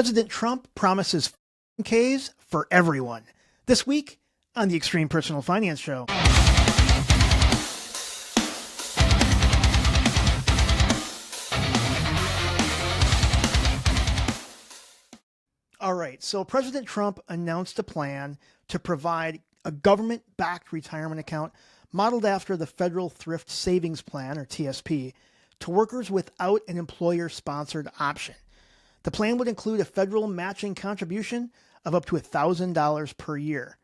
President Trump promises 401ks for everyone. This week on the Extreme Personal Finance Show. All right, so President Trump announced a plan to provide a government-backed retirement account modeled after the Federal Thrift Savings Plan, or TSP, to workers without an employer-sponsored option. The plan would include a federal matching contribution of up to $1,000 per year.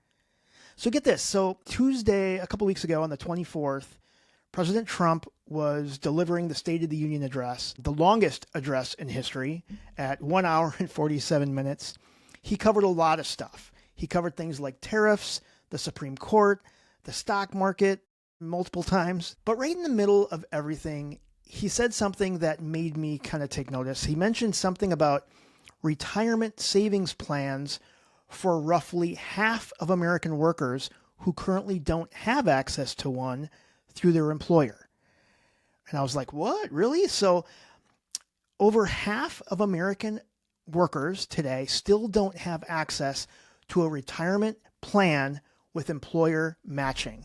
So get this. So Tuesday, a couple weeks ago on the 24th, President Trump was delivering the State of the Union address, the longest address in history, at 1 hour and 47 minutes. He covered a lot of stuff. He covered things like tariffs, the Supreme Court, the stock market multiple times. But right in the middle of everything, he said something that made me kind of take notice. He mentioned something about retirement savings plans for roughly half of American workers who currently don't have access to one through their employer. And I was like, what? Really? So over half of American workers today still don't have access to a retirement plan with employer matching,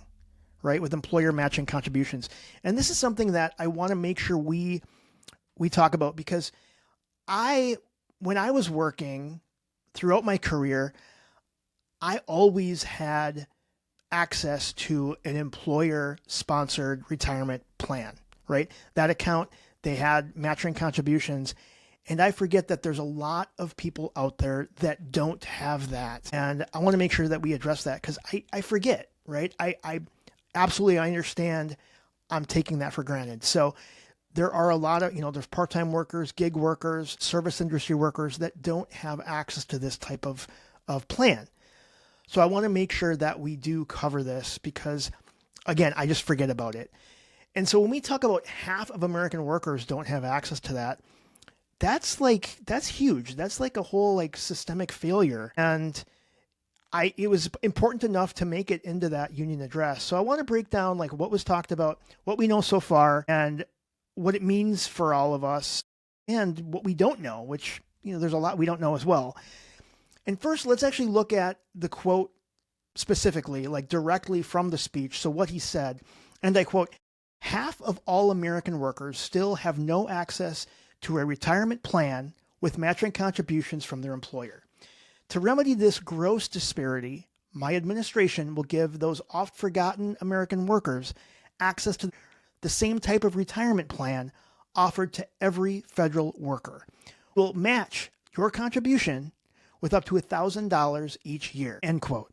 right? With employer matching contributions. And this is something that I want to make sure we talk about, because when I was working throughout my career, I always had access to an employer-sponsored retirement plan, right? That account, they had matching contributions. And I forget that there's a lot of people out there that don't have that. And I want to make sure that we address that, because I forget, right? I absolutely understand I'm taking that for granted. So there are a lot of, there's part-time workers, gig workers, service industry workers that don't have access to this type of plan. So I want to make sure that we do cover this, because, again, I just forget about it. And so when we talk about half of American workers don't have access to that, that's huge. That's like a whole systemic failure. And it was important enough to make it into that union address. So I want to break down what was talked about, what we know so far, and what it means for all of us, and what we don't know, which, there's a lot we don't know as well. And first, let's actually look at the quote specifically, directly from the speech. So what he said, and I quote, "Half of all American workers still have no access to a retirement plan with matching contributions from their employer. To remedy this gross disparity, my administration will give those oft-forgotten American workers access to the same type of retirement plan offered to every federal worker. We'll match your contribution with up to $1,000 each year," end quote.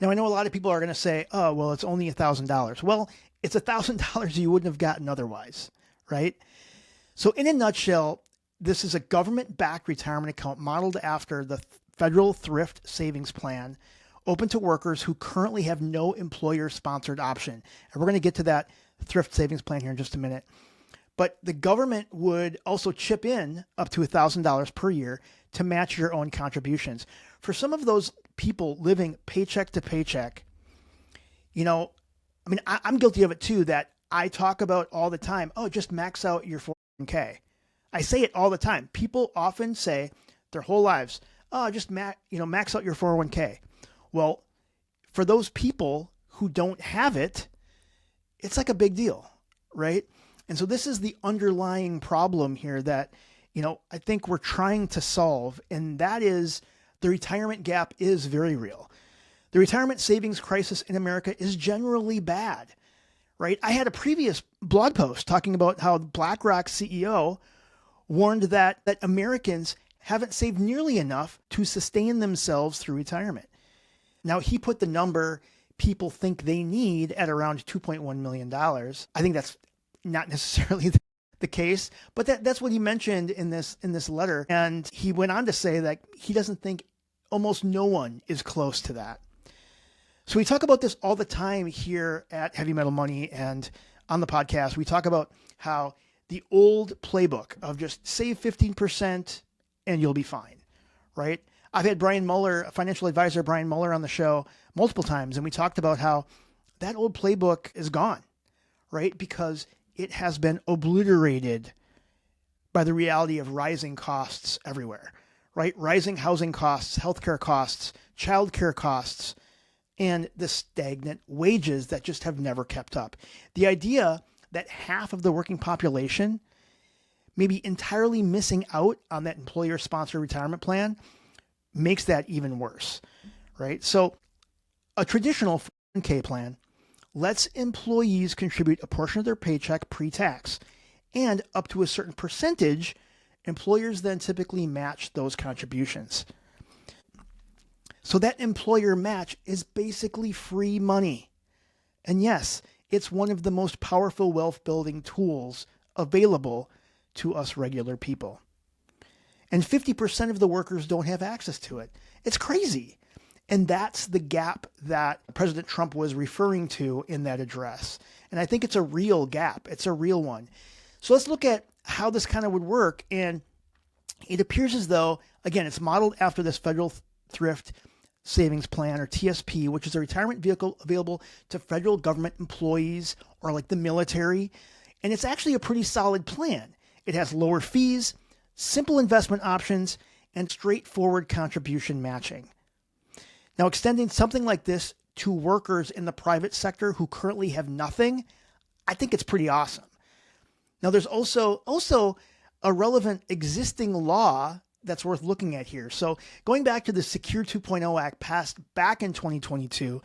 Now, I know a lot of people are going to say, oh, well, it's only $1,000. Well, it's $1,000 you wouldn't have gotten otherwise, right? So in a nutshell, this is a government-backed retirement account modeled after the Federal Thrift Savings Plan, open to workers who currently have no employer-sponsored option. And we're going to get to that Thrift Savings Plan here in just a minute. But the government would also chip in up to $1,000 per year to match your own contributions. For some of those people living paycheck to paycheck, I'm guilty of it too, that I talk about all the time, oh, just max out your 401k. I say it all the time. People often say their whole lives, oh, just max out your 401k. Well, for those people who don't have it, it's like a big deal, right? And so this is the underlying problem here that, I think we're trying to solve, and that is the retirement gap is very real. The retirement savings crisis in America is generally bad, right? I had a previous blog post talking about how BlackRock CEO warned that Americans haven't saved nearly enough to sustain themselves through retirement. Now, he put the number people think they need at around $2.1 million. I think that's not necessarily the case, but that's what he mentioned in this letter. And he went on to say that he doesn't think almost no one is close to that. So we talk about this all the time here at Heavy Metal Money and on the podcast. We talk about how the old playbook of just save 15% and you'll be fine, right? I've had Brian Mueller, financial advisor Brian Mueller, on the show multiple times, and we talked about how that old playbook is gone, right? Because it has been obliterated by the reality of rising costs everywhere, right? Rising housing costs, healthcare costs, childcare costs, and the stagnant wages that just have never kept up. The idea that half of the working population may be entirely missing out on that employer-sponsored retirement plan makes that even worse, right? So a traditional 401k plan lets employees contribute a portion of their paycheck pre-tax, and up to a certain percentage, employers then typically match those contributions. So that employer match is basically free money. And yes, it's one of the most powerful wealth building tools available to us regular people. And 50% of the workers don't have access to it. It's crazy. And that's the gap that President Trump was referring to in that address. And I think it's a real gap. It's a real one. So let's look at how this kind of would work. And it appears as though, again, it's modeled after this Federal Thrift Savings Plan, or TSP, which is a retirement vehicle available to federal government employees or like the military. And it's actually a pretty solid plan. It has lower fees, simple investment options, and straightforward contribution matching. Now, extending something like this to workers in the private sector who currently have nothing, I think it's pretty awesome. Now, there's also a relevant existing law that's worth looking at here. So going back to the Secure 2.0 Act passed back in 2022,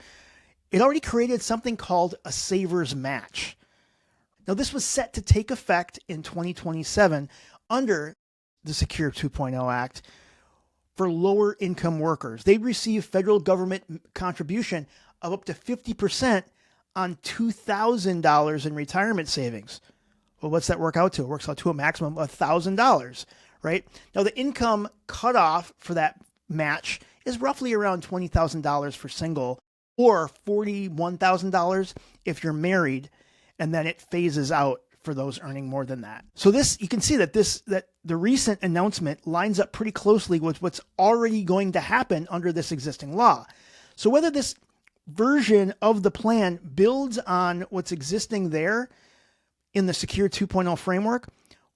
it already created something called a saver's match. Now, this was set to take effect in 2027 under the Secure 2.0 Act for lower income workers. They'd receive federal government contribution of up to 50% on $2,000 in retirement savings. Well, what's that work out to? It works out to a maximum of $1,000, right? Now, the income cutoff for that match is roughly around $20,000 for single, or $41,000 if you're married, and then it phases out for those earning more than that. So this, you can see that the recent announcement lines up pretty closely with what's already going to happen under this existing law. So whether this version of the plan builds on what's existing there in the Secure 2.0 framework,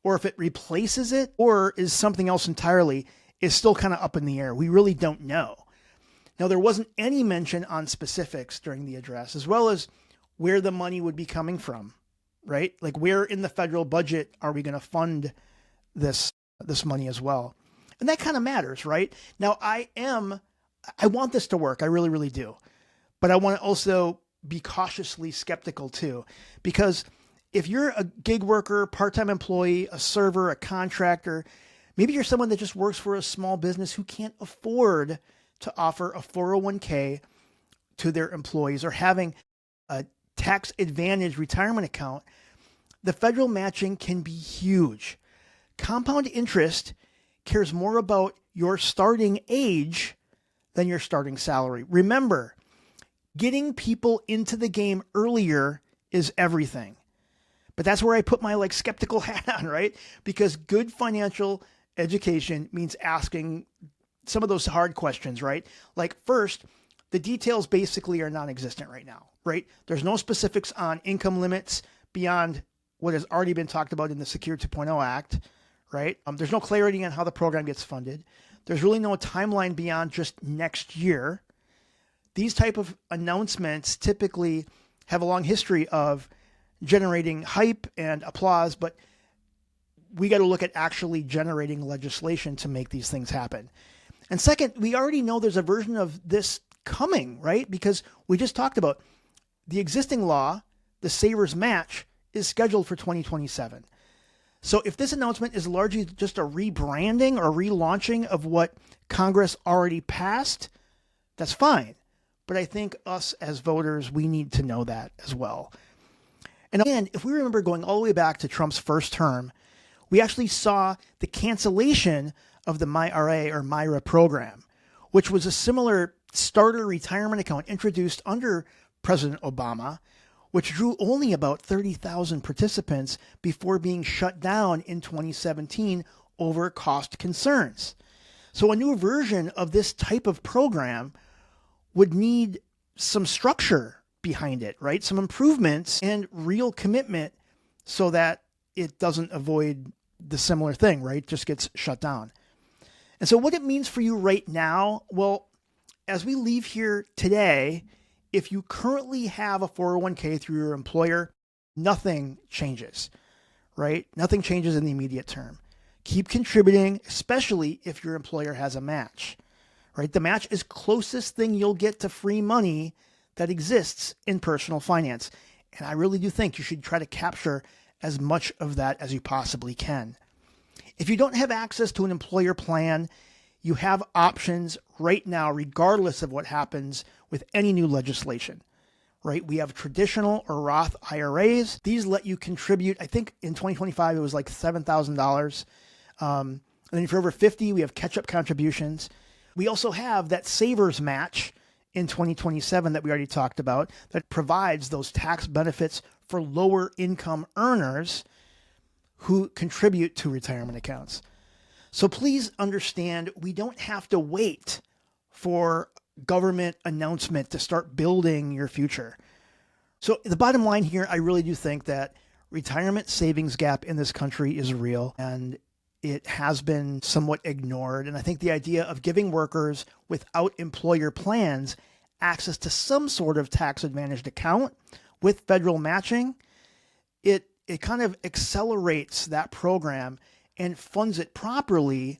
or if it replaces it, or is something else entirely, is still kind of up in the air. We really don't know. Now, there wasn't any mention on specifics during the address, as well as where the money would be coming from, right? Like, where in the federal budget are we going to fund this money as well? And that kind of matters, right? Now, I want this to work. I really, really do. But I want to also be cautiously skeptical too, because if you're a gig worker, part-time employee, a server, a contractor, maybe you're someone that just works for a small business who can't afford to offer a 401k to their employees, or having a tax advantage retirement account, the federal matching can be huge. Compound interest cares more about your starting age than your starting salary. Remember, getting people into the game earlier is everything. But that's where I put my skeptical hat on, right? Because good financial education means asking some of those hard questions, right? Like, first, the details basically are non-existent right now, right? There's no specifics on income limits beyond what has already been talked about in the Secure 2.0 Act, right? There's no clarity on how the program gets funded. There's really no timeline beyond just next year. These type of announcements typically have a long history of generating hype and applause, but we got to look at actually generating legislation to make these things happen. And second, we already know there's a version of this coming, right? Because we just talked about the existing law, the Savers Match, is scheduled for 2027. So if this announcement is largely just a rebranding or relaunching of what Congress already passed, that's fine. But I think us as voters, we need to know that as well. And again, if we remember going all the way back to Trump's first term, we actually saw the cancellation of the MyRA or MyRA program, which was a similar starter retirement account introduced under President Obama, which drew only about 30,000 participants before being shut down in 2017 over cost concerns. So a new version of this type of program would need some structure behind it, right? Some improvements and real commitment so that it doesn't avoid the similar thing, right? Just gets shut down. And so what it means for you right now, well, as we leave here today, if you currently have a 401k through your employer, nothing changes, right? Nothing changes in the immediate term. Keep contributing, especially if your employer has a match, right? The match is closest thing you'll get to free money that exists in personal finance. And I really do think you should try to capture as much of that as you possibly can. If you don't have access to an employer plan, you have options right now, regardless of what happens with any new legislation, right? We have traditional or Roth IRAs. These let you contribute. I think in 2025, it was like $7,000. And then if you're over 50, we have catch-up contributions. We also have that savers match in 2027 that we already talked about that provides those tax benefits for lower income earners who contribute to retirement accounts. So please understand, we don't have to wait for government announcement to start building your future. So the bottom line here, I really do think that retirement savings gap in this country is real, and it has been somewhat ignored. And I think the idea of giving workers without employer plans access to some sort of tax advantaged account with federal matching, it kind of accelerates that program and funds it properly,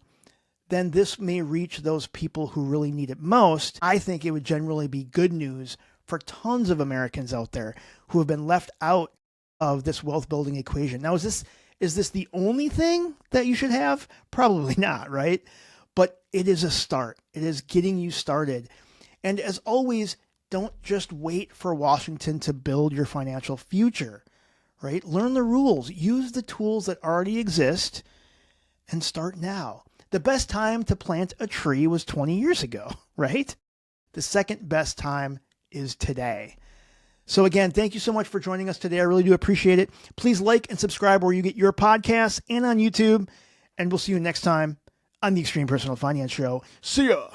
then this may reach those people who really need it most. I think it would generally be good news for tons of Americans out there who have been left out of this wealth building equation. Now, is this the only thing that you should have? Probably not, right? But it is a start. It is getting you started. And as always, don't just wait for Washington to build your financial future, right? Learn the rules, use the tools that already exist, and start now. The best time to plant a tree was 20 years ago, right? The second best time is today. So again, thank you so much for joining us today. I really do appreciate it. Please like and subscribe where you get your podcasts and on YouTube. And we'll see you next time on the Extreme Personal Finance Show. See ya.